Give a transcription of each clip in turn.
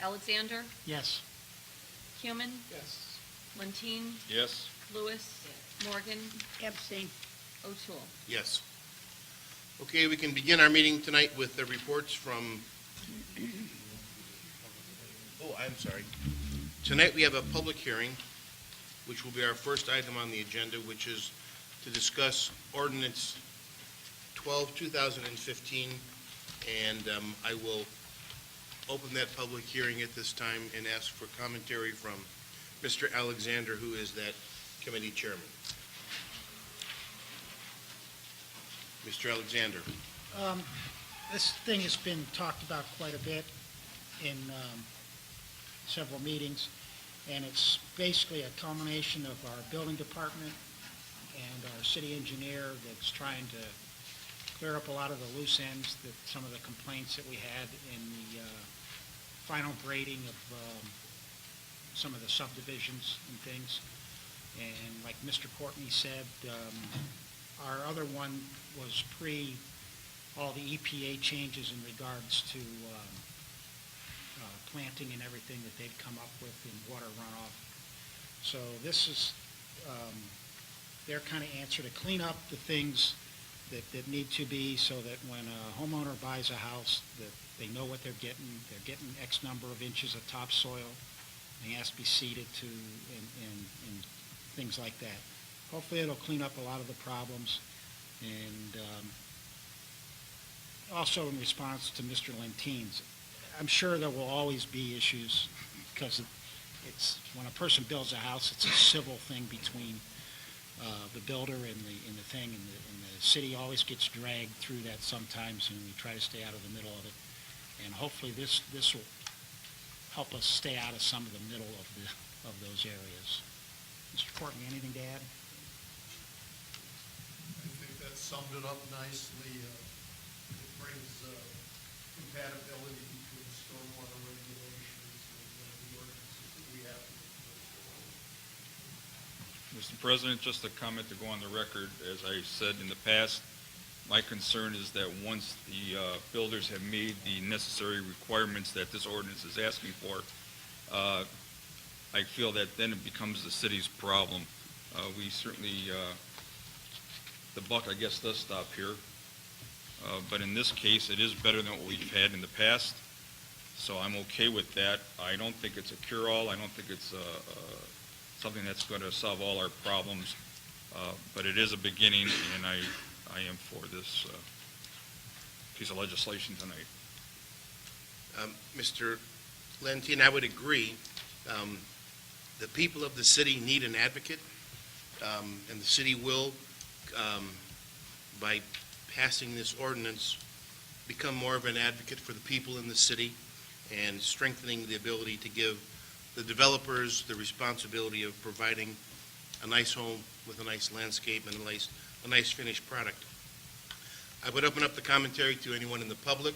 Alexander, Yes. Human, Yes. Lentine, Yes. Lewis, Morgan, Abstain. O'Toole. Yes. Okay, we can begin our meeting tonight with the reports from, I'm sorry. Tonight we have a public hearing, which will be our first item on the agenda, which is to discuss ordinance 12, 2015, and I will open that public hearing at this time and ask for commentary from Mr. Alexander, who is that committee chairman. Mr. Alexander. This thing has been talked about quite a bit in several meetings, and it's basically a culmination of our building department and our city engineer that's trying to clear up a lot of the loose ends, that some of the complaints that we had in the final grading of some of the subdivisions and things. And like Mr. Courtney said, our other one was pre all the EPA changes in regards to planting and everything that they've come up with in water runoff. So this is their kind of answer to clean up the things that need to be, so that when a homeowner buys a house, that they know what they're getting. They're getting X number of inches of topsoil. They has to be seeded to and things like that. Hopefully it'll clean up a lot of the problems. And also in response to Mr. Lentine's, I'm sure there will always be issues, because it's when a person builds a house, it's a civil thing between the builder and the thing, and the city always gets dragged through that sometimes, and we try to stay out of the middle of it. And hopefully this will help us stay out of some of the middle of those areas. Mr. Courtney, anything to add? I think that summed it up nicely. It brings compatibility between stormwater regulations and the ordinances that we have. Mr. President, just a comment to go on the record. As I said in the past, my concern is that once the builders have made the necessary requirements that this ordinance is asking for, I feel that then it becomes the city's problem. We certainly, the buck, I guess, does stop here. But in this case, it is better than what we've had in the past. So I'm okay with that. I don't think it's a cure-all. I don't think it's something that's going to solve all our problems. But it is a beginning, and I am for this piece of legislation tonight. Mr. Lentine, I would agree. The people of the city need an advocate, and the city will, by passing this ordinance, become more of an advocate for the people in the city and strengthening the ability to give the developers the responsibility of providing a nice home with a nice landscape and a nice finished product. I would open up the commentary to anyone in the public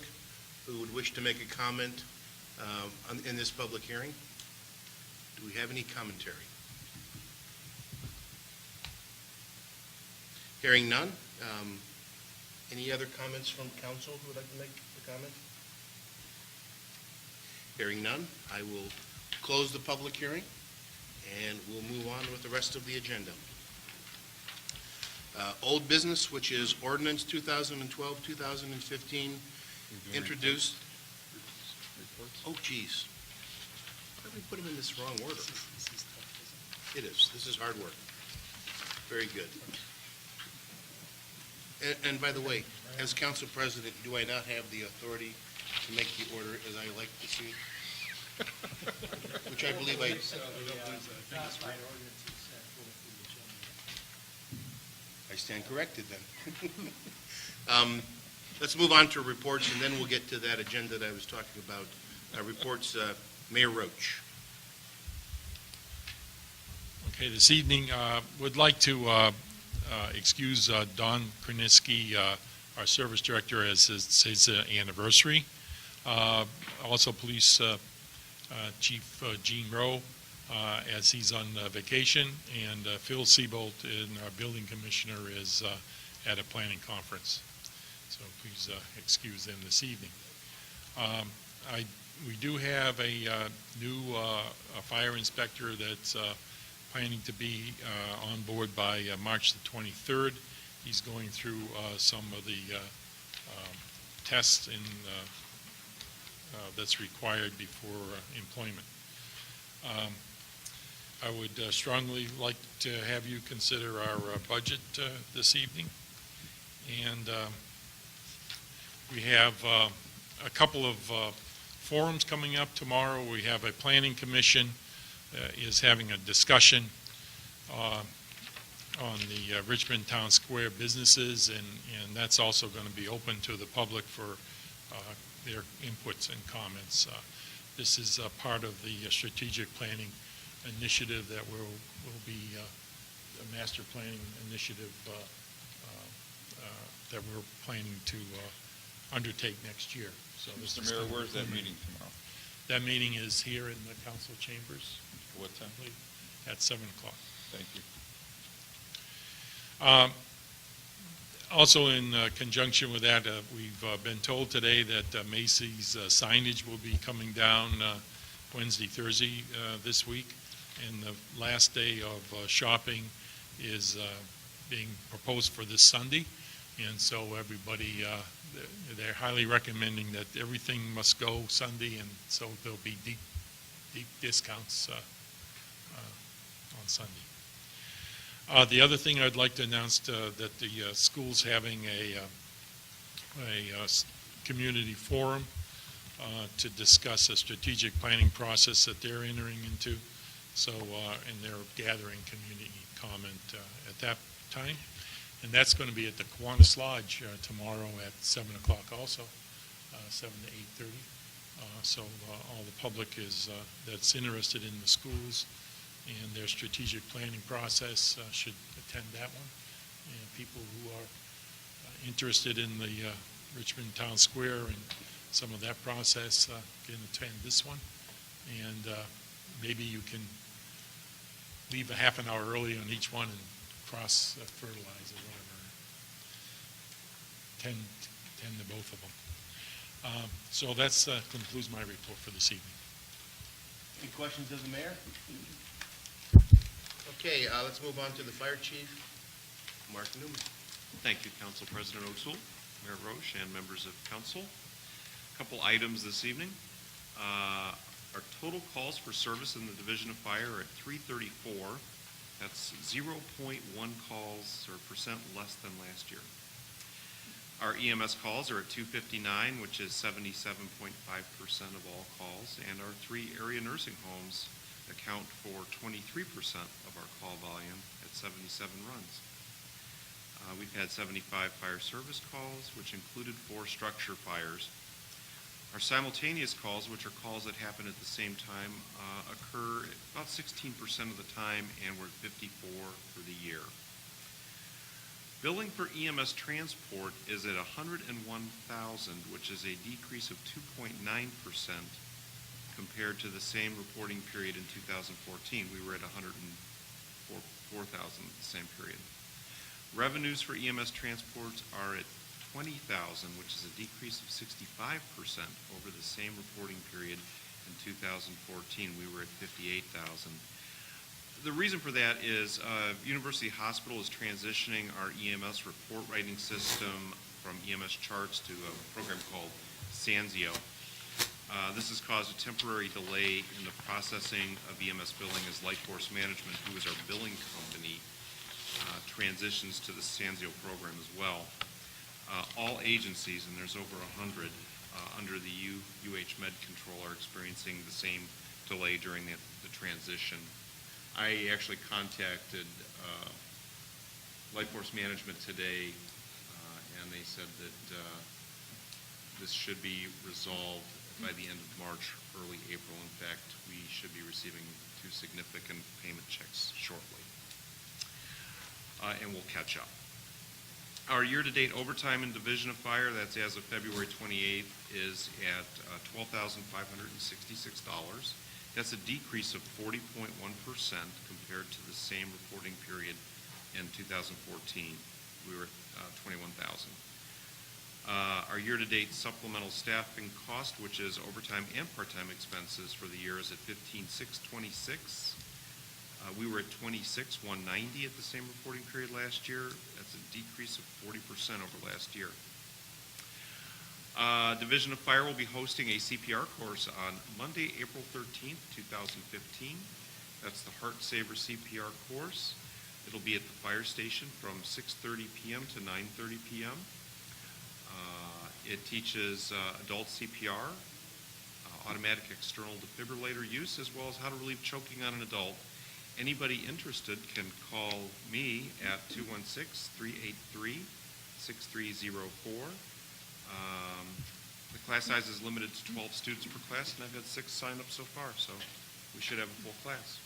who would wish to make a comment in this public hearing. Do we have any commentary? Hearing none. Any other comments from council who would like to make a comment? Hearing none, I will close the public hearing, and we'll move on with the rest of the agenda. Old business, which is ordinance 2012-2015, introduced. Oh, geez. Why did we put them in this wrong order? It is. This is hard work. Very good. And by the way, as council president, do I not have the authority to make the order as I like to see? Which I believe I... I stand corrected then. Let's move on to reports, and then we'll get to that agenda that I was talking about. Reports, Mayor Roach. Okay, this evening, would like to excuse Don Kroniski, our service director, as it's his anniversary. Also, Police Chief Gene Rowe, as he's on vacation, and Phil Seabolt, our building commissioner, is at a planning conference. So please excuse them this evening. I We do have a new a fire inspector that's planning to be on board by March the 23rd. He's going through some of the tests that's required before employment. I would strongly like to have you consider our budget this evening. And we have a couple of forums coming up tomorrow. We have a planning commission is having a discussion on the Richmond Town Square businesses, and that's also going to be open to the public for their inputs and comments. This is part of the strategic planning initiative that will be a master planning initiative that we're planning to undertake next year. So this Mr. is Mayor, kind of where's that preliminary. meeting tomorrow? That meeting is here in the council chambers What time? at 7 o'clock. Thank you. Also, in conjunction with that, we've been told today that Macy's signage will be coming down Wednesday, Thursday this week, and the last day of shopping is being proposed for this Sunday, and so everybody, they're highly recommending that everything must go Sunday, and so there'll be deep discounts on Sunday. The other thing I'd like to announce that the school's having a community forum to discuss a strategic planning process that they're entering into. So, and they're gathering community comment at that time. And that's going to be at the Kiwanis Lodge tomorrow at 7 o'clock also, 7 to 8:30. So all the public is that's interested in the schools and their strategic planning process should attend that one. And people who are interested in the Richmond Town Square and some of that process can attend this one. And maybe you can leave a half an hour early on each one and cross-fertilize or whatever. Tend to both of them. So that's concludes my report for this evening. Any questions of the mayor? Okay, let's move on to the fire chief, Mark Newman. Thank you, Council President O'Toole, Mayor Roche, and members of council. A couple items this evening. Our total calls for service in the Division of Fire are at 334. That's 0.1 calls or percent less than last year. Our EMS calls are at 259, which is 77.5% of all calls, and our 3 area nursing homes account for 23% of our call volume at 77 runs. We've had 75 fire service calls, which included 4 structure fires. Our simultaneous calls, which are calls that happen at the same time, occur about 16% of the time, and we're at 54 for the year. Billing for EMS transport is at $101,000, which is a decrease of 2.9% compared to the same reporting period in 2014. We were at $104,000 the same period. Revenues for EMS transports are at $20,000, which is a decrease of 65% over the same reporting period in 2014. We were at $58,000. The reason for that is University Hospital is transitioning our EMS report writing system from EMS charts to a program called Sanzio. This has caused a temporary delay in the processing of EMS billing as Life Force Management, who is our billing company, transitions to the Sanzio program as well. All agencies, and there's over 100 under the UH Med Control, are experiencing the same delay during the transition. I actually contacted Life Force Management today, and they said that this should be resolved by the end of March, early April. In fact, we should be receiving 2 significant payment checks shortly, and we'll catch up. Our year-to-date overtime in Division of Fire, that's as of February 28th, is at $12,566. That's a decrease of 40.1% compared to the same reporting period in 2014. We were at $21,000. Our year-to-date supplemental staffing cost, which is overtime and part-time expenses for the year, is at $15,626. We were at $26,190 at the same reporting period last year. That's a decrease of 40% over last year. Division of Fire will be hosting a CPR course on Monday, April 13th, 2015. That's the Heart Saver CPR course. It'll be at the fire station from 6:30 p.m. to 9:30 p.m. It teaches adult CPR, automatic external defibrillator use, as well as how to relieve choking on an adult. Anybody interested can call me at 216-383-6304. The class size is limited to 12 students per class, and I've had 6 sign up so far, so we should have a full class.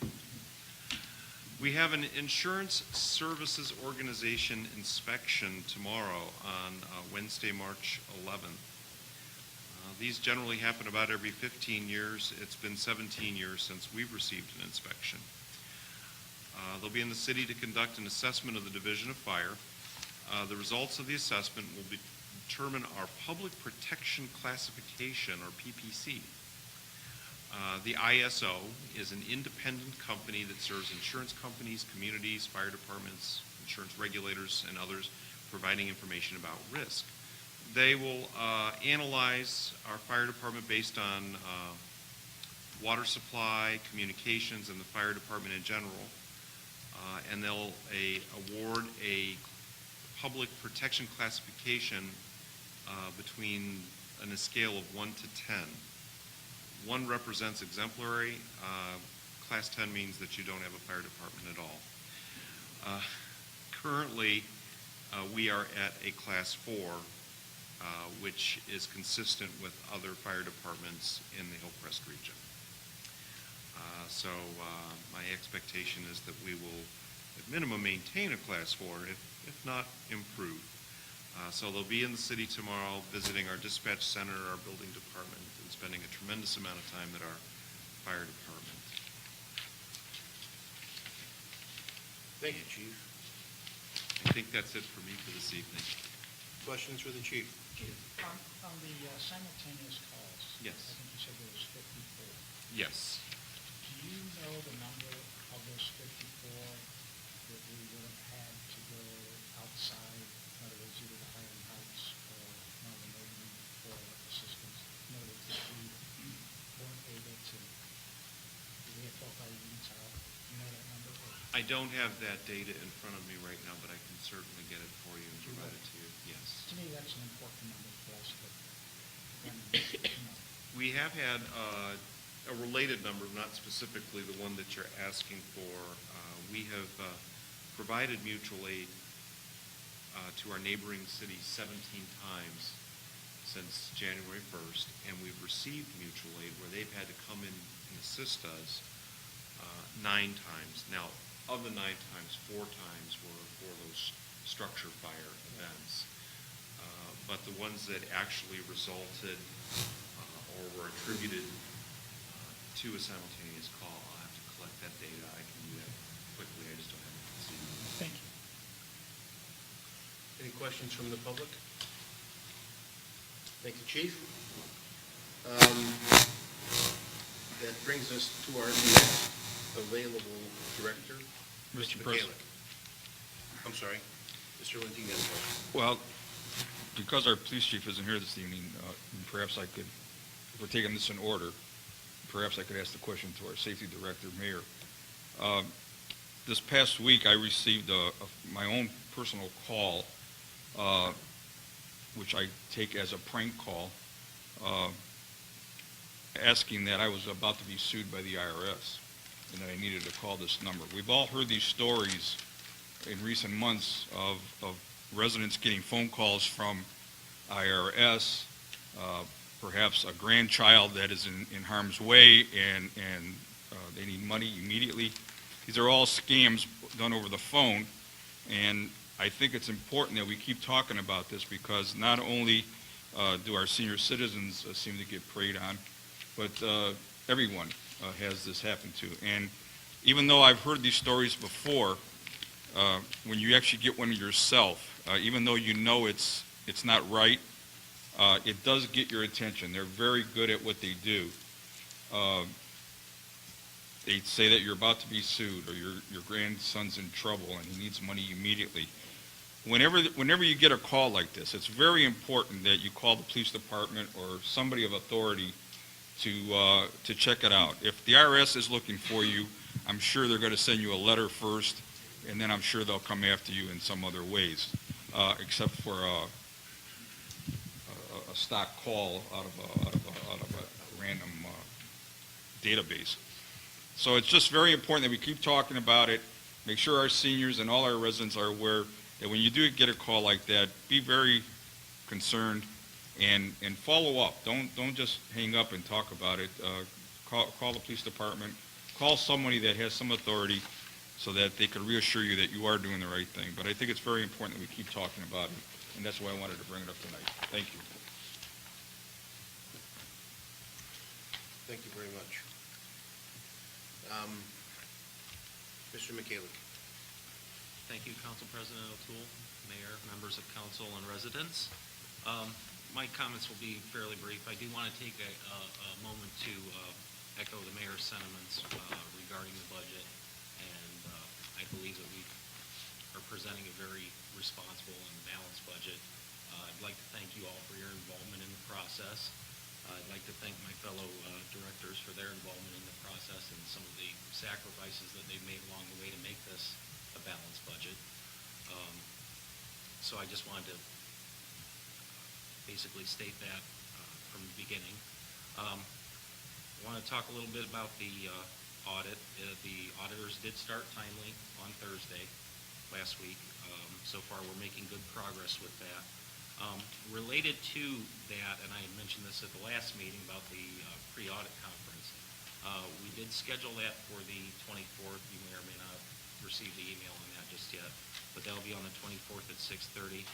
We have an insurance services organization inspection tomorrow on Wednesday, March 11th. These generally happen about every 15 years. It's been 17 years since we've received an inspection. They'll be in the city to conduct an assessment of the Division of Fire. The results of the assessment will determine our public protection classification, or PPC. The ISO is an independent company that serves insurance companies, communities, fire departments, insurance regulators, and others, providing information about risk. They will analyze our fire department based on water supply, communications, and the fire department in general. And they'll award a public protection classification between on a scale of 1 to 10. 1 represents exemplary. Class 10 means that you don't have a fire department at all. Currently, we are at a Class 4, which is consistent with other fire departments in the Hillcrest region. So my expectation is that we will, at minimum, maintain a Class 4, if not improve. So they'll be in the city tomorrow visiting our dispatch center, our building department, and spending a tremendous amount of time at our fire department. Thank you, Chief. I think that's it for me for this evening. Questions for the chief? On the simultaneous calls. Yes. I think you said there was 54. Yes. Do you know the number of those 54 that we would have had to go outside, in other words, either the Highland Heights or Marvin Morgan for assistance? In other words, if we weren't able to, did we have 12 fire units out? You know that number? Or? I don't have that data in front of me right now, but I can certainly get it for you and provide it to you. Yes. To me, that's an important number for us, but then, you know. We have had a related number, not specifically the one that you're asking for. We have provided mutual aid to our neighboring cities 17 times since January 1st, and we've received mutual aid where they've had to come in and assist us 9 times. Now, of the 9 times, 4 times were for those structure fire events. But the ones that actually resulted or were attributed to a simultaneous call, I'll have to collect that data. I can do that quickly. I just don't have it this evening. Thank you. Any questions from the public? Thank you, Chief. That brings us to our next available director, Mr. Mr. President. McCallick. I'm sorry, Mr. Lentino. Well, because our police chief isn't here this evening, perhaps I could, if we're taking this in order, perhaps I could ask the question to our safety director, Mayor. This past week, I received my own personal call, which I take as a prank call, asking that I was about to be sued by the IRS and that I needed to call this number. We've all heard these stories in recent months of residents getting phone calls from IRS, perhaps a grandchild that is in harm's way and they need money immediately. These are all scams done over the phone, and I think it's important that we keep talking about this because not only do our senior citizens seem to get preyed on, but everyone has this happen to. And even though I've heard these stories before, when you actually get one yourself, even though you know it's not right, it does get your attention. They're very good at what they do. They say that you're about to be sued, or your grandson's in trouble and he needs money immediately. Whenever you get a call like this, it's very important that you call the police department or somebody of authority to check it out. If the IRS is looking for you, I'm sure they're going to send you a letter first, and then I'm sure they'll come after you in some other ways, except for a stock call out of a random database. So it's just very important that we keep talking about it, make sure our seniors and all our residents are aware that when you do get a call like that, be very concerned and follow up. Don't just hang up and talk about it. Call the police department, call somebody that has some authority so that they can reassure you that you are doing the right thing. But I think it's very important that we keep talking about it, and that's why I wanted to bring it up tonight. Thank you. Thank you very much. Mr. McKaylee. Thank you, Council President O'Toole, Mayor, members of council, and residents. My comments will be fairly brief. I do want to take a moment to echo the mayor's sentiments regarding the budget, and I believe that we are presenting a very responsible and balanced budget. I'd like to thank you all for your involvement in the process. I'd like to thank my fellow directors for their involvement in the process and some of the sacrifices that they've made along the way to make this a balanced budget. So I just wanted to basically state that from the beginning. I want to talk a little bit about the audit. The auditors did start timely on Thursday last week. So far, we're making good progress with that. Related to that, and I had mentioned this at the last meeting about the pre-audit conference, we did schedule that for the 24th. You may or may not have received the email on that just yet, but that'll be on the 24th at 6:30.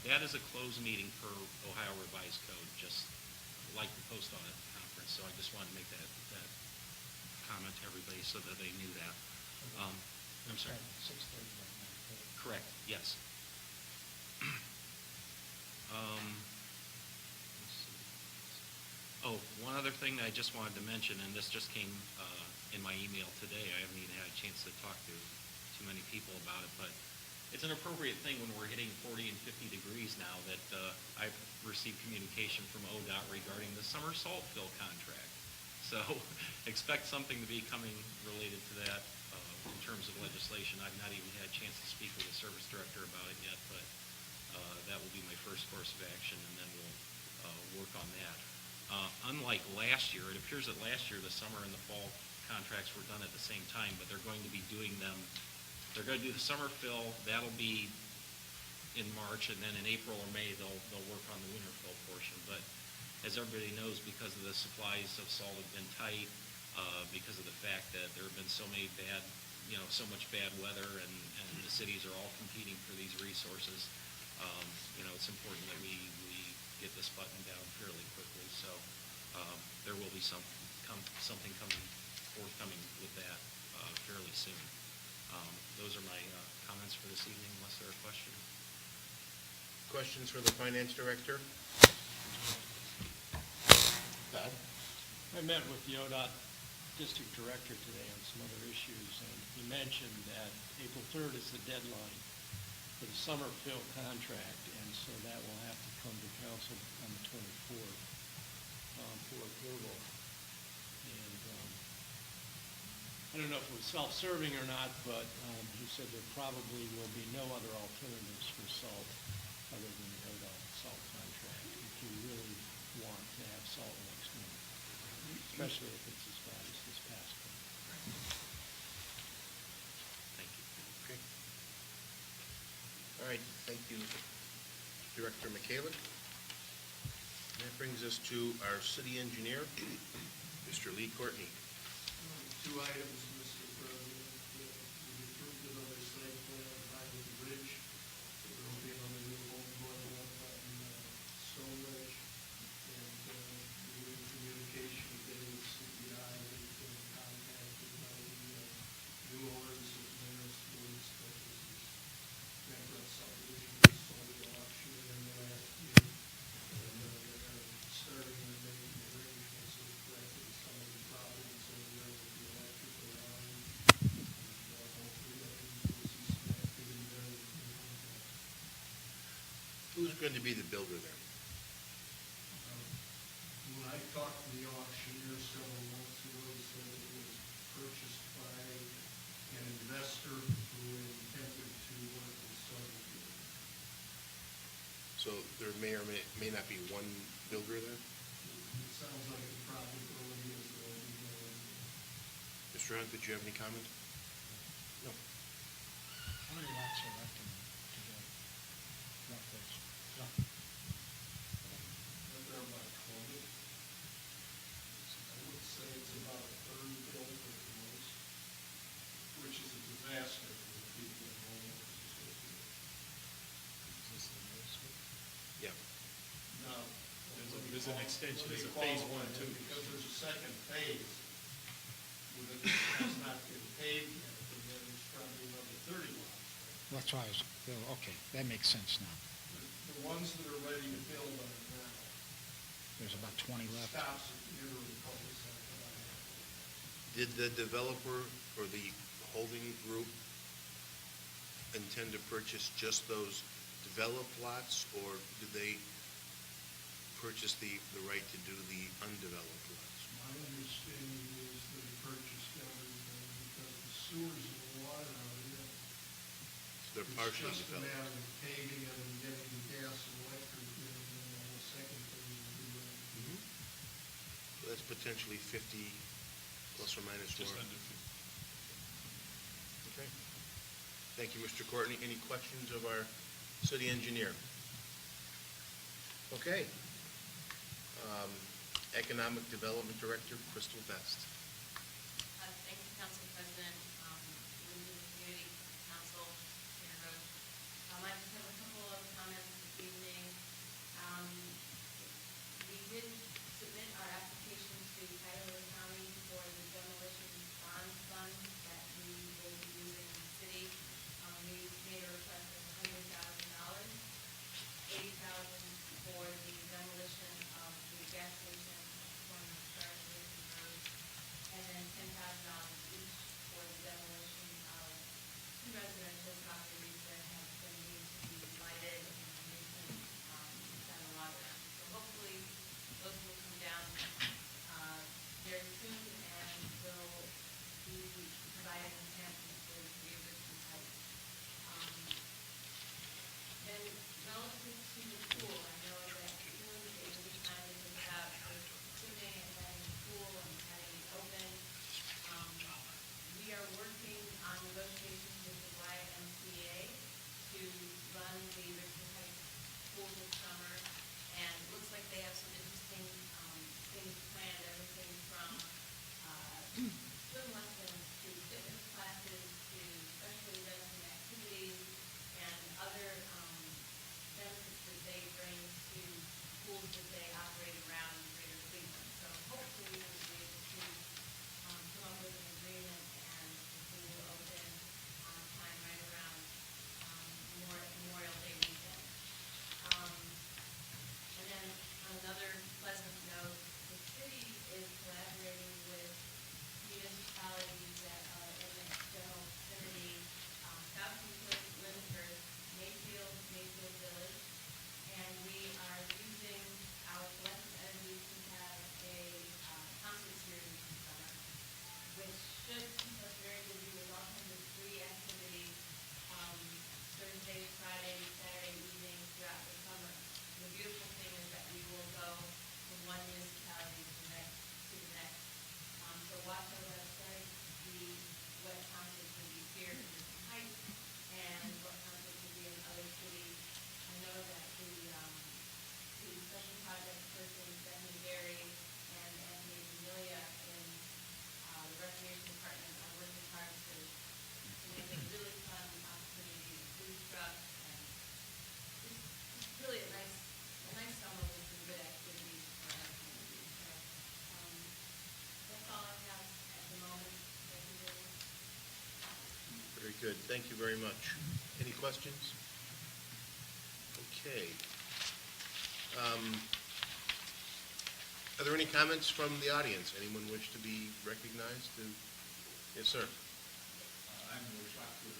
That is a closed meeting per Ohio Revised Code, just like the post-audit conference, so I just wanted to make that comment to everybody so that they knew that. I'm sorry. 6:30 that night. Correct, yes. Oh, one other thing I just wanted to mention, and this just came in my email today. I haven't even had a chance to talk to too many people about it, but it's an appropriate thing when we're hitting 40 and 50 degrees now that I've received communication from ODOT regarding the summer salt fill contract. So expect something to be coming related to that in terms of legislation. I've not even had a chance to speak with the service director about it yet, but that will be my first course of action, and then we'll work on that. Unlike last year, it appears that last year the summer and the fall contracts were done at the same time, but they're going to be doing them. They're going to do the summer fill. That'll be in March, and then in April or May they'll work on the winter fill portion. But as everybody knows, because of the supplies of salt have been tight, because of the fact that there have been so much bad weather, and the cities are all competing for these resources. It's important that we get this buttoned down fairly quickly. So there will be something forthcoming with that fairly soon. Those are my comments for this evening, unless there are questions. Questions for the finance director? Todd? I met with the ODOT district director today on some other issues, and he mentioned that April 3rd is the deadline for the summer fill contract, and so that will have to come to council on the 24th for approval. And I don't know if it was self-serving or not, but he said there probably will be no other alternatives for salt other than the ODOT salt contract if you really want to have salt next winter, especially if it's as bad as this past one. Thank you. Okay. All right, thank you, Director McKaylee. That brings us to our city engineer, Mr. Lee Courtney. Two items, Mr. President. We approved another site plan on Highland Bridge. There will be another new home going up on Stone Ridge. And we were in communication today with CPI. They've been contacted by the new owners of Maris Woods, that was this bankrupt subdivision we sold at auction in the last year. And Who's going to be the builder there? When I talked to the auctioneer several months ago, he said it was purchased by an investor who intended to work with Southern. So there may or may not be one builder there? It sounds like the probability is there will be one. Mr. Hunt, did you have any comment? No. How many lots are left in together? Not this. No. But they're about 20. I would say it's about a third built at the most, which is a disaster for the people in homeowners association. Yeah. Now, There's an extension, let me there's a phase qualify one, that, too. Because there's a second phase, with it, has not been paved yet, and then there's probably another 30 lots. That's why I was, okay, that makes sense now. The ones that are ready to build are now. There's about 20 left. Stops at the interim cul-de-sac that I have. Did the developer or the holding group intend to purchase just those developed lots, or did they purchase the right to do the undeveloped lots? My understanding is that he purchased everything because the sewers and the water are in. So they're partially It's just a developed. matter of paving it and getting the gas and electric in, and then the second thing will be ready. Mhm. So that's potentially 50 plus or minus Just more. under 50. Okay. Thank you, Mr. Courtney. Any questions of our city engineer? Okay. Economic Development Director, Crystal Best. Thank you, Council President, Women Community Council, Mayor Roach. I just have a couple of comments this evening. We did submit our application to Cuyahoga County for the demolition bond fund that we will be using in the city. We made a request of $100,000, $80,000 for the demolition of the gas station on the Stars Richmond Road, and then $10,000 each for the demolition of two residential properties that have been needed to be lighted and maintenance, and water. So hopefully those will come down very soon and will be providing enhancements for the city of Richmond Heights. And relative to the pool, I know that soon it will be time to think about both swimming and having a pool and having it open. We are working on negotiations with the YMCA to run the Richmond Heights pool this summer, and it looks like they have some interesting things planned, everything from swim lessons to fitness classes to special events and activities and other benefits that they bring to pools that they operate around Greater Cleveland. So hopefully we'll be able to come up with an agreement and the pool will open on time right around Memorial Day weekend. And then on another pleasant note, the city is collaborating with municipalities that are in the general vicinity, South Newport, Linford, Mayfield Village, and we are using our collective energy to have a concert series this summer, which should keep us very busy with all kinds of free activities, Thursday, Friday, Saturday evenings throughout the summer. And the beautiful thing is that we will go from one municipality to the next. So watch our website, see what concerts will be here in Richmond Heights and what concerts will be in other cities. I know that the special project person, Stephanie Berry, and Anthony Amelia in the recreation department are working hard to make it really fun opportunity, food trucks, and just really a nice summer with some good activities for our community. So, that's all I have at the moment. Thank you very much. Very good. Thank you very much. Any questions? Okay. Are there any comments from the audience? Anyone wish to be recognized? Yes, sir. I'm more shocked with,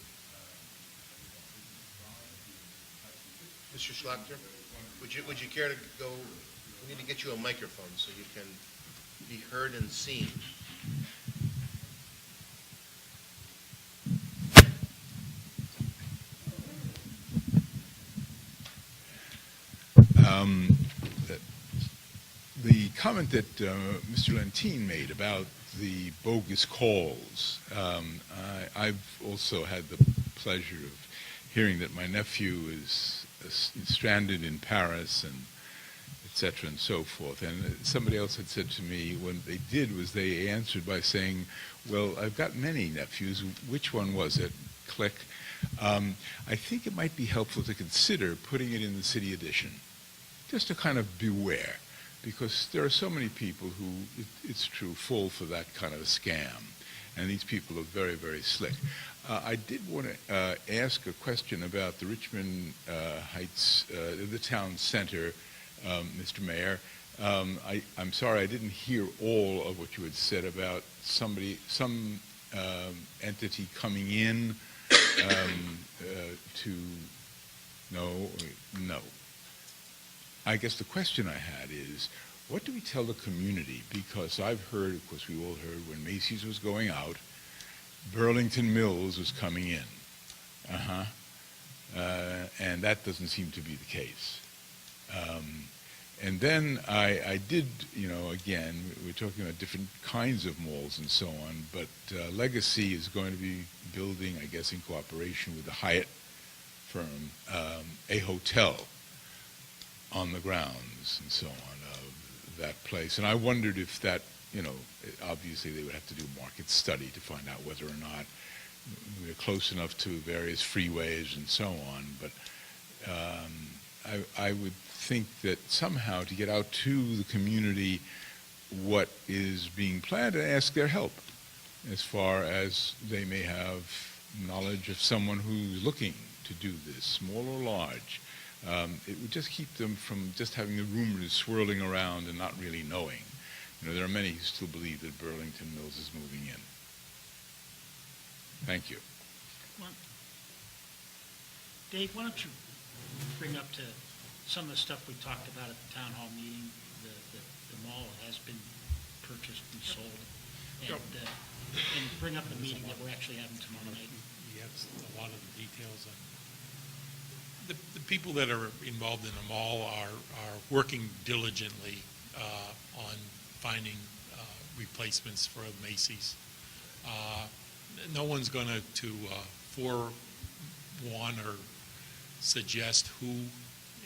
Mr. Schlachter, would you care to go, we need to get you a microphone so you can be heard and seen. The comment that Mr. Lentine made about the bogus calls, I've also had the pleasure of hearing that my nephew is stranded in Paris and et cetera and so forth. And somebody else had said to me, what they did was they answered by saying, well, I've got many nephews. Which one was it? Click. I think it might be helpful to consider putting it in the city edition, just to kind of beware, because there are so many people who, it's true, fall for that kind of a scam. And these people are very, very slick. I did want to ask a question about the Richmond Heights, the town center, Mr. Mayor. I'm sorry, I didn't hear all of what you had said about some entity coming in no. I guess the question I had is, what do we tell the community? Because I've heard, of course we all heard, when Macy's was going out, Burlington Mills was coming in. And that doesn't seem to be the case. And then I did, again, we're talking about different kinds of malls and so on, but Legacy is going to be building, I guess in cooperation with the Hyatt firm, a hotel on the grounds and so on of that place. And I wondered if that, obviously they would have to do a market study to find out whether or not we're close enough to various freeways and so on. But I would think that somehow to get out to the community what is being planned and ask their help as far as they may have knowledge of someone who's looking to do this, small or large. It would just keep them from just having the rumors swirling around and not really knowing. There are many who still believe that Burlington Mills is moving in. Thank you. Dave, why don't you bring up to some of the stuff we talked about at the town hall meeting, the mall has been purchased and sold, and bring up the meeting that we're actually having tomorrow night. He has a lot of the details on. The people that are involved in the mall are working diligently on finding replacements for Macy's. No one's going to forewarn or suggest who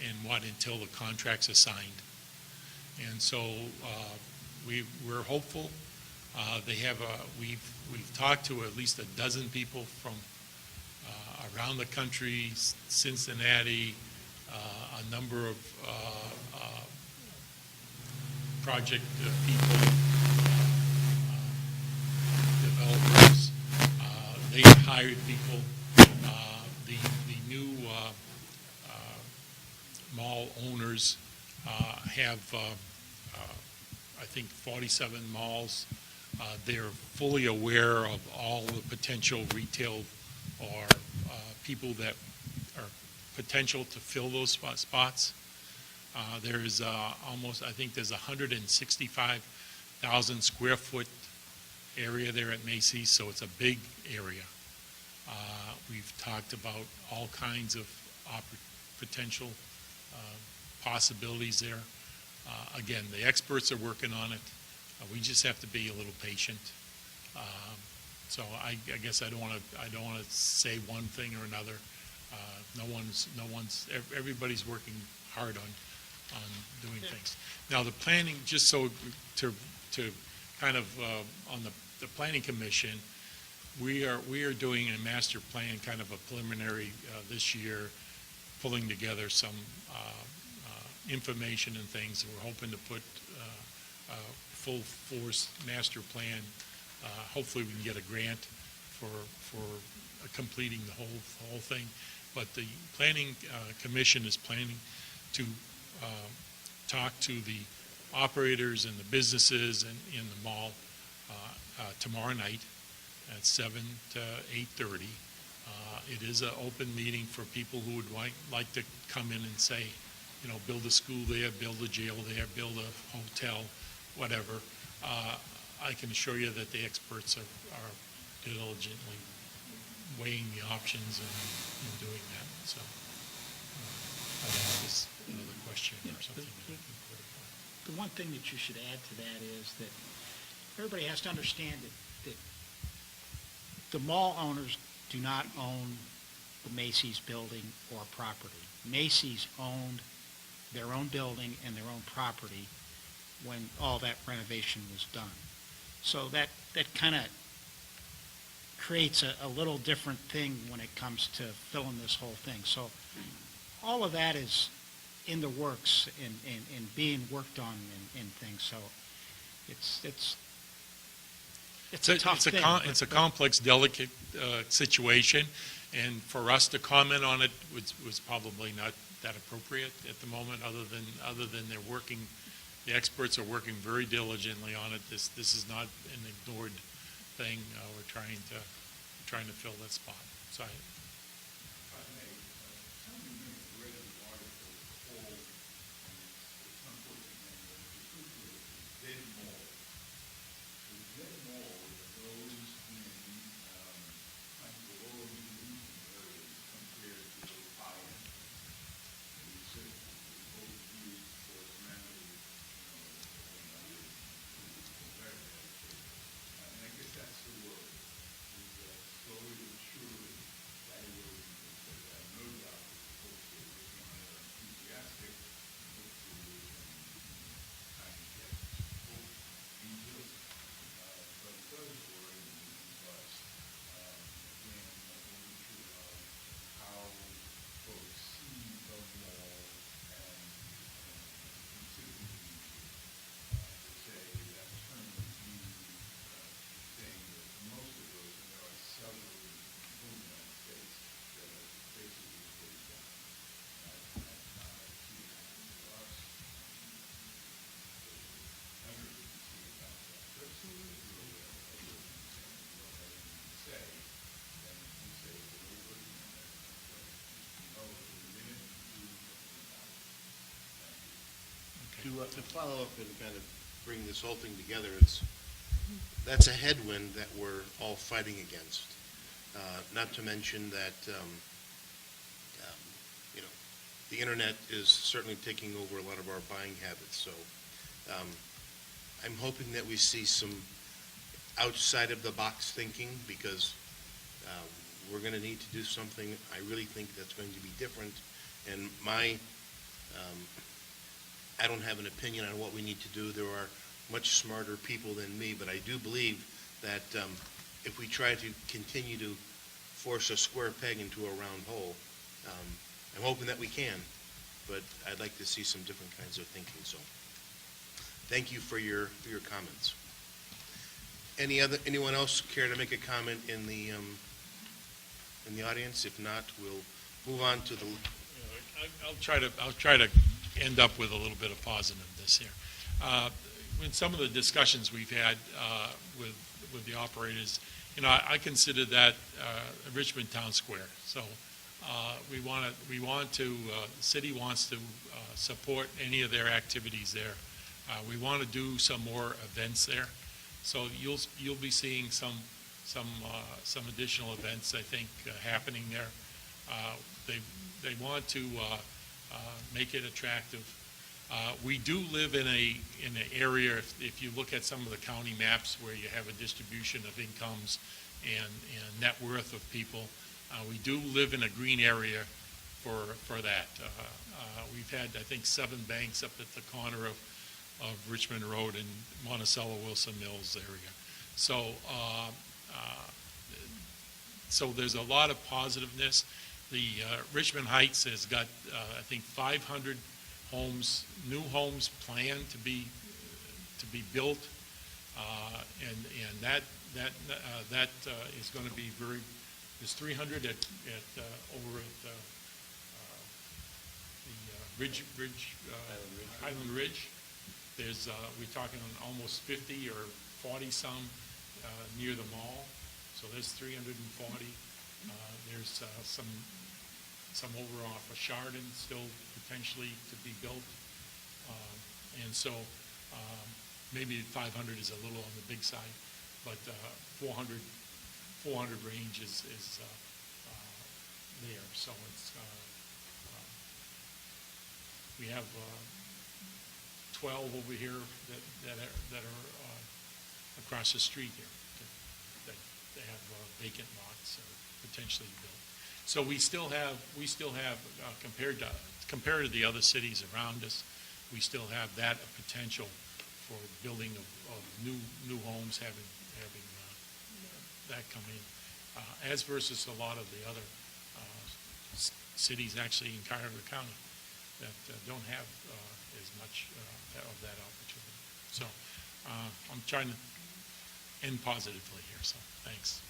and what until the contracts are signed. And so we're hopeful. We've talked to at least a dozen people from around the country, Cincinnati, a number of project people, developers. They hired people. The new mall owners have, I think, 47 malls. They're fully aware of all the potential retail or people that are potential to fill those spots. There's almost, I think there's 165,000 square foot area there at Macy's, so it's a big area. We've talked about all kinds of potential possibilities there. Again, the experts are working on it. We just have to be a little patient. So I guess I don't want to say one thing or another. Everybody's working hard on doing things. Now the planning, just so to kind of on the planning commission, we are doing a master plan, kind of a preliminary this year, pulling together some information and things. We're hoping to put a full force master plan. Hopefully we can get a grant for completing the whole thing. But the planning commission is planning to talk to the operators and the businesses in the mall tomorrow night at 7 to 8:30 It is an open meeting for people who would like to come in and say, build a school there, build a jail there, build a hotel, whatever. I can assure you that the experts are diligently weighing the options and doing that, so. I don't know if there's another question or something that I can clarify. The one thing that you should add to that is that everybody has to understand that the mall owners do not own the Macy's building or property. Macy's owned their own building and their own property when all that renovation was done. So that kind of creates a little different thing when it comes to filling this whole thing. So all of that is in the works and being worked on and things. So it's a tough thing. It's a complex, delicate situation, and for us to comment on it was probably not that appropriate at the moment. Other than they're working, the experts are working very diligently on it. This is not an ignored thing. We're trying to fill that spot. So. To follow up and kind of bring this whole thing together, that's a headwind that we're all fighting against. Not to mention that, the internet is certainly taking over a lot of our buying habits. So I'm hoping that we see some outside of the box thinking, because we're going to need to do something. I really think that's going to be different. And I don't have an opinion on what we need to do. There are much smarter people than me, but I do believe that if we try to continue to force a square peg into a round hole, I'm hoping that we can, but I'd like to see some different kinds of thinking. So thank you for your comments. Anyone else care to make a comment in the audience? If not, we'll move on to the. I'll try to end up with a little bit of positiveness here. In some of the discussions we've had with the operators, I consider that Richmond Town Square. So the city wants to support any of their activities there. We want to do some more events there. So you'll be seeing some additional events, I think, happening there. They want to make it attractive. We do live in an area, if you look at some of the county maps where you have a distribution of incomes and net worth of people, we do live in a green area for that. We've had, I think, 7 banks up at the corner of Richmond Road and Monticello Wilson Mills area. So there's a lot of positiveness. The Richmond Heights has got, I think, 500 homes, new homes planned to be built, and that is going to be very. There's 300 over at the Highland Ridge. There's we're talking almost 50 or 40 some near the mall. So there's 340. There's some over off of Chardon still potentially to be built. And so maybe 500 is a little on the big side, but 400 range is there. So it's, we have 12 over here that are across the street here that they have vacant lots or potentially built. So we still have compared to the other cities around us, we still have that potential for building of new homes, having that come in, as versus a lot of the other cities actually in Cuyahoga County that don't have as much of that opportunity. So I'm trying to end positively here, so thanks.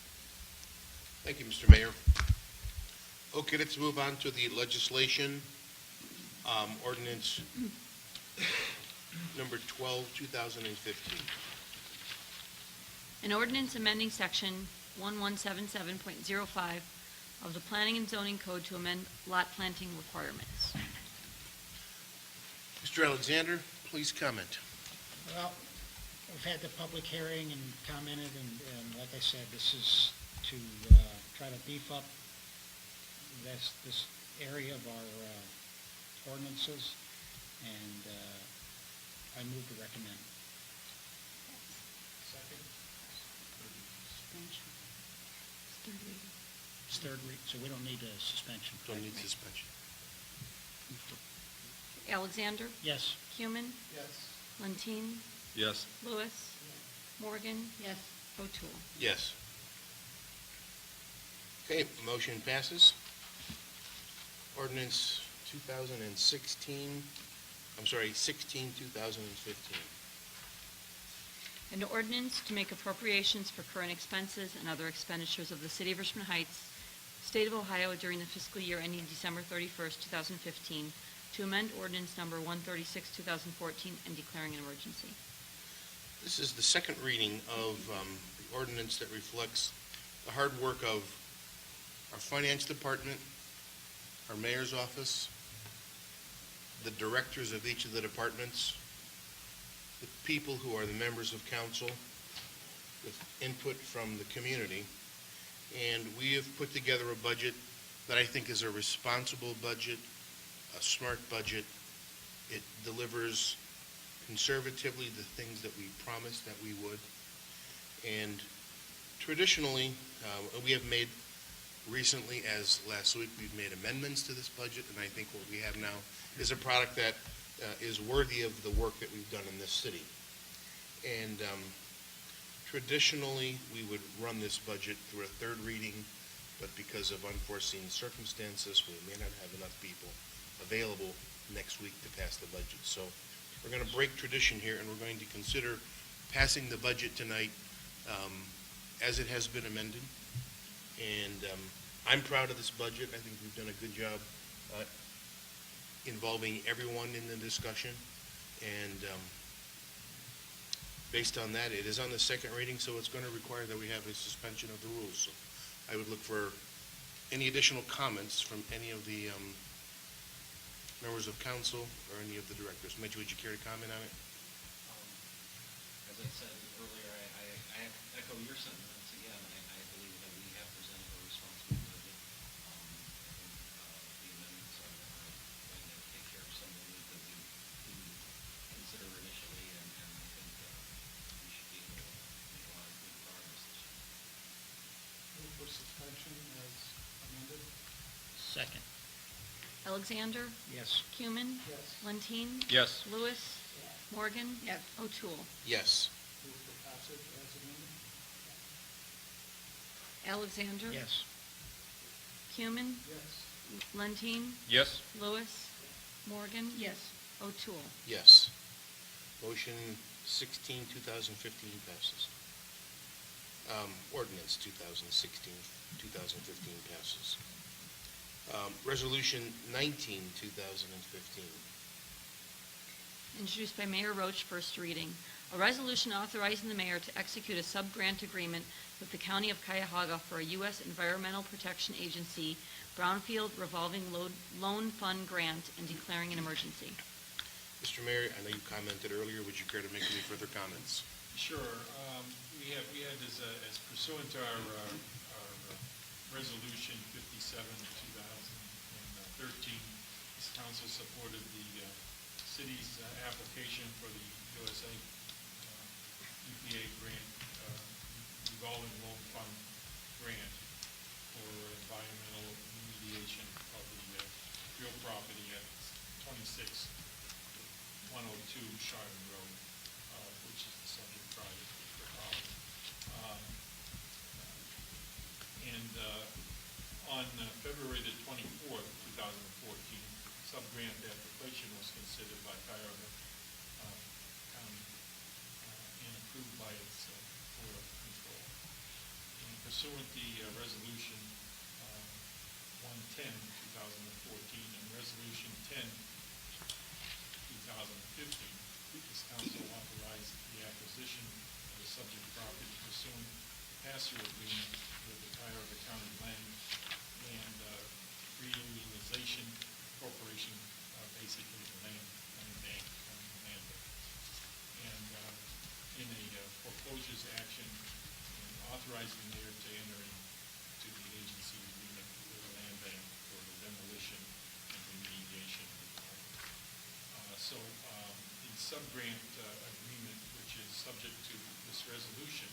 Thank you, Mr. Mayor. Okay, let's move on to the legislation. Ordinance number 12, 2015. An ordinance amending section 1177.05 of the Planning and Zoning Code to amend lot planting requirements. Mr. Alexander, please comment. Well, we've had the public hearing and commented, and like I said, this is to try to beef up this area of our ordinances, and I move to recommend. Second. It's third read, so we don't need a suspension. Don't need suspension. Alexander? Yes. Cuman? Yes. Lentine? Yes. Lewis? Morgan? Yes. O'Toole? Yes. Okay, motion passes. Ordinance 16, 2015. An ordinance to make appropriations for current expenses and other expenditures of the City of Richmond Heights, State of Ohio during the fiscal year ending December 31st, 2015, to amend ordinance number 136, 2014, and declaring an emergency. This is the second reading of the ordinance that reflects the hard work of our finance department, our mayor's office, the directors of each of the departments, the people who are the members of council, with input from the community. And we have put together a budget that I think is a responsible budget, a smart budget. It delivers conservatively the things that we promised that we would. And traditionally, we have made recently, as last week, we've made amendments to this budget, and I think what we have now is a product that is worthy of the work that we've done in this city. And traditionally, we would run this budget through a third reading, but because of unforeseen circumstances, we may not have enough people available next week to pass the budget. So we're going to break tradition here, and we're going to consider passing the budget tonight as it has been amended. And I'm proud of this budget. I think we've done a good job involving everyone in the discussion. And based on that, it is on the second reading, so it's going to require that we have a suspension of the rules. So I would look for any additional comments from any of the members of council or any of the directors. Mitch, would you care to comment on it? As I said earlier, I echo your sentiments again. I believe that we have presented a responsible budget. I think the amendments are going to take care of some of the needs that we consider initially, and I think we should be able to make a lot of good progress this year. Move for suspension as amended. Second. Alexander? Yes. Cuman? Yes. Lentine? Yes. Lewis? Morgan? Yes. O'Toole? Yes. Move for passage as amended. Alexander? Yes. Cuman? Yes. Lentine? Yes. Lewis? Morgan? Yes. O'Toole? Yes. Motion 16, 2015 passes. Ordinance 2016, 2015 passes. Resolution 19, 2015. Introduced by Mayor Roach, first reading. A resolution authorizing the mayor to execute a sub-grant agreement with the County of Cuyahoga for a U.S. Environmental Protection Agency Brownfield Revolving Loan Fund Grant and declaring an emergency. Mr. Mayor, I know you commented earlier. Would you care to make any further comments? Sure. We had this as pursuant to our resolution 57 of 2013. This council supported the city's application for the USA EPA grant, revolving loan fund grant for environmental remediation of the real property at 26102 Chardon Road, which is the subject property. On February the 24th, 2014, sub-grant application was considered by Cuyahoga County and approved by its Board of Control. And pursuant the resolution 110, 2014, and resolution 10, 2015, this council authorized the acquisition of the subject property pursuant to pass-through agreement with the Cuyahoga County Land and Realization Corporation, basically the land bank, land bank. And in a foreclosures action, and authorized the mayor to enter into the agency agreement with the land bank for the demolition and remediation of the property. The sub-grant agreement, which is subject to this resolution,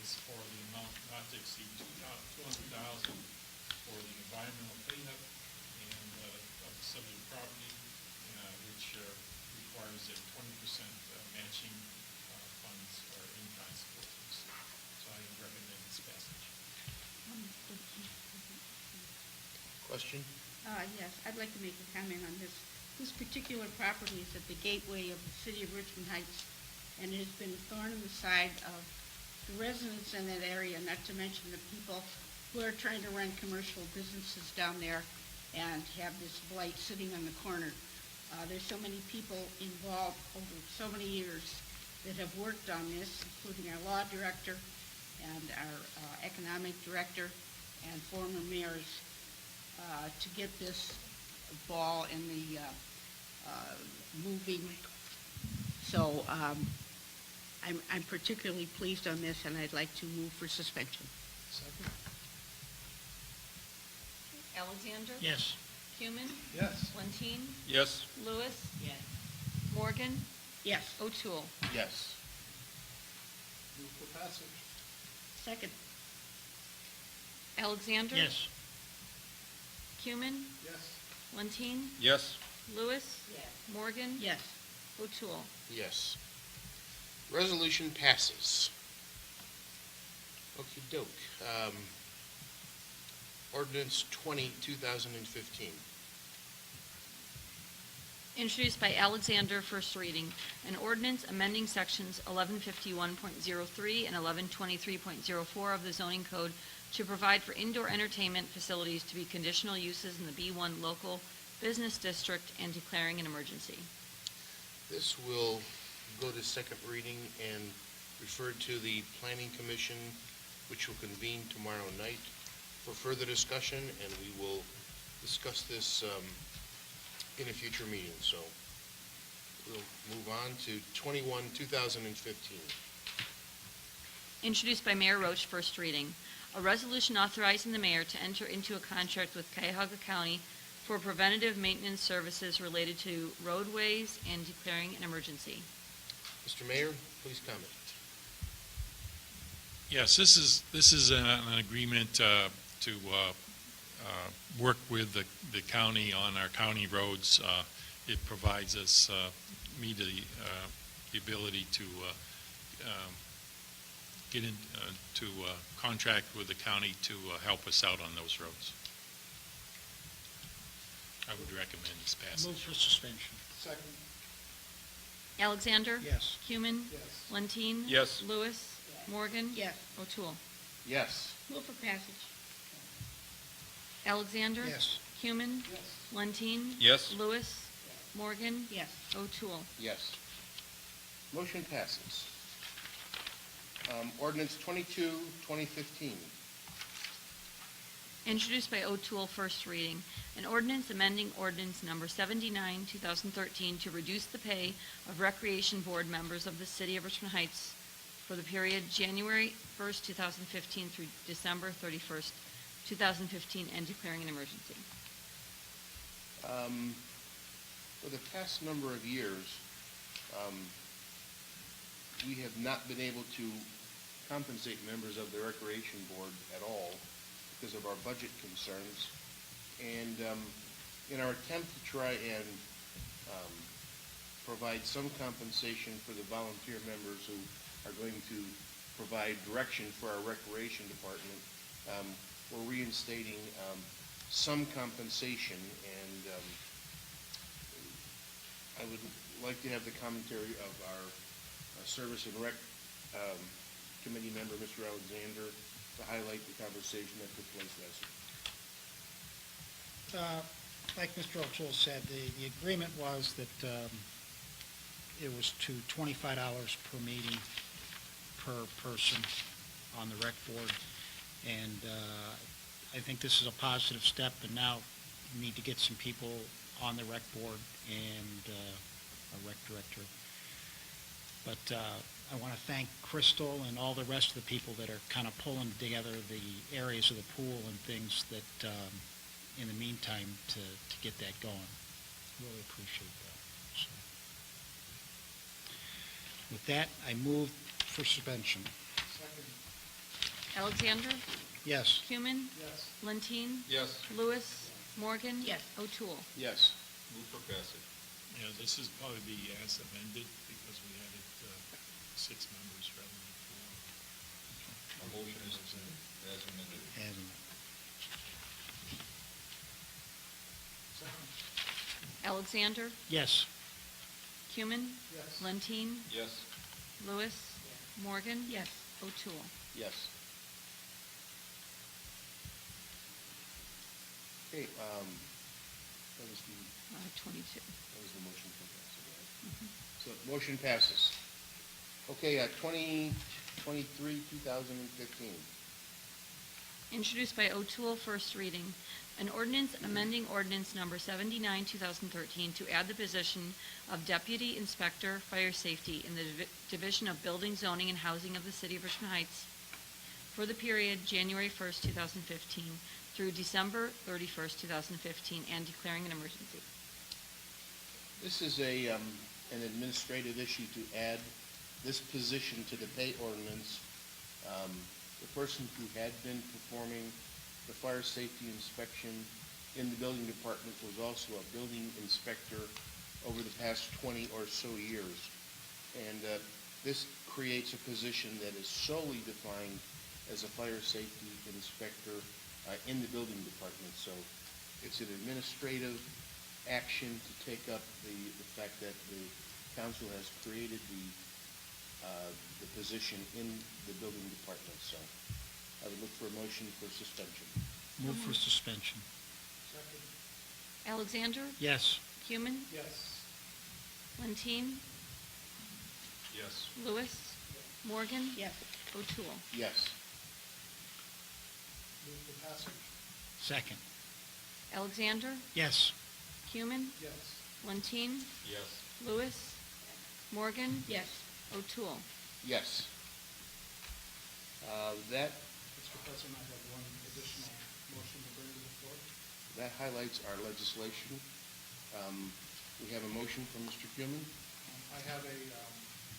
is for the amount not to exceed $200,000 for the environmental cleanup and of the subject property, which requires a 20% matching funds or in-kind support. So I recommend this passage. Question? Yes, I'd like to make a comment on this. This particular property is at the gateway of the city of Richmond Heights, and it has been a thorn in the side of the residents in that area, not to mention the people who are trying to run commercial businesses down there and have this blight sitting on the corner. There's so many people involved over so many years that have worked on this, including our law director and our economic director and former mayors, to get this ball in the moving. So I'm particularly pleased on this, and I'd like to move for suspension. Second? Alexander? Yes. Human? Yes. Lentine? Yes. Lewis? Yes. Morgan? Yes. O'Toole? Yes. Move for passage. Second. Alexander? Yes. Human? Yes. Lentine? Yes. Lewis? Yes. Morgan? Yes. O'Toole? Yes. Resolution passes. Okey-doke. Ordinance 20, 2015. Introduced by Alexander, first reading. An ordinance amending sections 1151.03 and 1123.04 of the zoning code to provide for indoor entertainment facilities to be conditional uses in the B1 local business district and declaring an emergency. This will go to second reading and refer to the Planning Commission, which will convene tomorrow night for further discussion, and we will discuss this in a future meeting. So we'll move on to 21, 2015. Introduced by Mayor Roach, first reading. A resolution authorizing the mayor to enter into a contract with Cuyahoga County for preventative maintenance services related to roadways and declaring an emergency. Mr. Mayor, please comment. Yes, this is an agreement to work with the county on our county roads. It provides us the ability to get in to contract with the county to help us out on those roads. I would recommend this passage. Move for suspension. Second. Alexander? Yes. Human? Yes. Lentine? Yes. Lewis? Morgan? Yes. O'Toole? Yes. Move for passage. Alexander? Yes. Human? Yes. Lentine? Yes. Lewis? Morgan? Yes. O'Toole? Yes. Motion passes. Ordinance 22, 2015. Introduced by O'Toole, first reading. An ordinance amending ordinance number 79, 2013 to reduce the pay of Recreation Board members of the City of Richmond Heights for the period January 1st, 2015 through December 31st, 2015, and declaring an emergency. For the past number of years, we have not been able to compensate members of the Recreation Board at all because of our budget concerns. And in our attempt to try and provide some compensation for the volunteer members who are going to provide direction for our Recreation Department, we're reinstating some compensation, and I would like to have the commentary of our Service and Rec Committee member, Mr. Alexander, to highlight the conversation that took place last week. Like Mr. O'Toole said, the agreement was that it was to $25 per meeting per person on the rec board. And I think this is a positive step, and now we need to get some people on the rec board and a rec director. But I want to thank Crystal and all the rest of the people that are kind of pulling together the areas of the pool and things that, in the meantime, to get that going. Really appreciate that. So, with that, I move for suspension. Alexander? Yes. Human? Yes. Lentine? Yes. Lewis? Morgan? Yes. O'Toole? Yes. Move for passage. Yeah, this is probably be as amended because we had it 6 members rather than 4. A motion is as amended. And Alexander? yes. Human? Yes. Lentine? Yes. Lewis? Morgan? Yes. O'Toole? Yes. Okay, that was the 22. motion for passage, right? So motion passes. Okay, 2023, 2015. Introduced by O'Toole, first reading. An ordinance amending ordinance number 79, 2013 to add the position of Deputy Inspector Fire Safety in the Division of Building, Zoning, and Housing of the City of Richmond Heights for the period January 1st, 2015 through December 31st, 2015, and declaring an emergency. This is an administrative issue to add this position to the pay ordinance. The person who had been performing the fire safety inspection in the building department was also a building inspector over the past 20 or so years. And this creates a position that is solely defined as a fire safety inspector in the building department. So it's an administrative action to take up the fact that the council has created the position in the building department. So I would look for a motion for suspension. Move for suspension. Second. Alexander? Yes. Human? Yes. Lentine? Yes. Lewis? Morgan? Yes. O'Toole? Yes. Move for passage. Second. Alexander? Yes. Human? Yes. Lentine? Yes. Lewis? Morgan? Yes. O'Toole? Yes. That Mr. President, I have one additional motion to bring to the floor. highlights our legislation. We have a motion from Mr. Human. I have a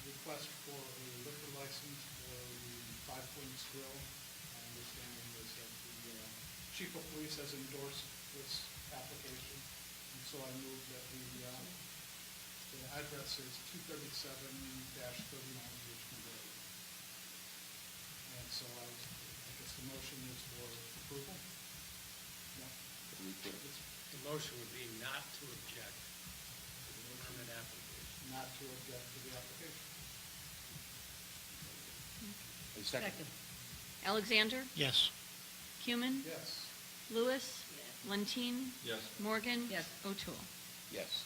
request for a liquor license for the Five Points Grill. My understanding is that the chief of police has endorsed this application, and so I move that the address is 237-39 Richmond Road. And so I guess the motion is for approval? No. The motion would be not to object to the permit application. Not to object to the application. A second. Alexander? Yes. Human? Yes. Lewis? Lentine? Yes. Morgan? Yes. O'Toole? Yes.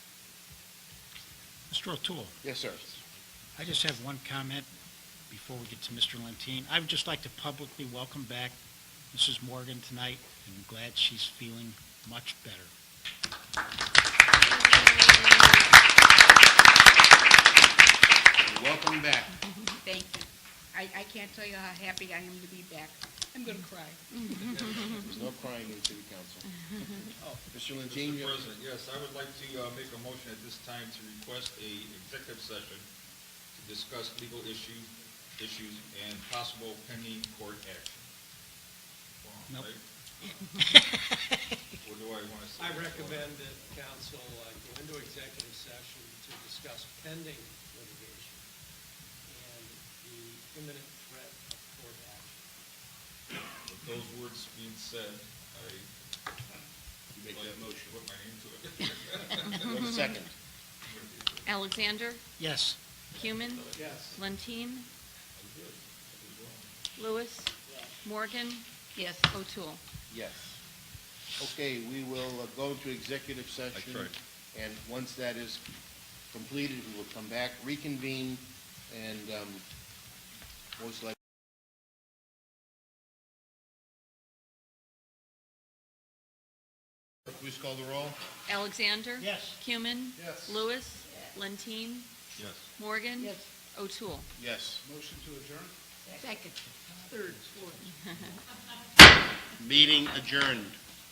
Mr. O'Toole, Yes, sir. I just have one comment. before we get to Mr. Lentine. I would just like to publicly welcome back Mrs. Morgan tonight, and I'm glad she's feeling much better. Welcome back. Thank you. I can't tell you how happy I am to be back. I'm going to cry. There's no crying in city council. Mr. Lentine, Mr. you have- President, yes, I would like to make a motion at this time to request a executive session to discuss legal issues and possible pending court action. Nope. Right? What do I want to say? I recommend that council go into executive session to discuss pending litigation and the imminent threat of court action. With those words being said, I you make that motion. put my name to it. Do I have a second? Alexander, Yes. Cuman, Yes. Lentine, Lewis, Morgan, Yes. O'Toole. Yes. Okay, we will go into executive session. tried. And once that is completed, we will come back, reconvene, and most likely. Please call the roll. Alexander? Yes. Cuman? Yes. Lewis? Lentine? Yes. Morgan? Yes. O'Toole. Yes. Motion to adjourn? Second. Third. Fourth. Meeting adjourned.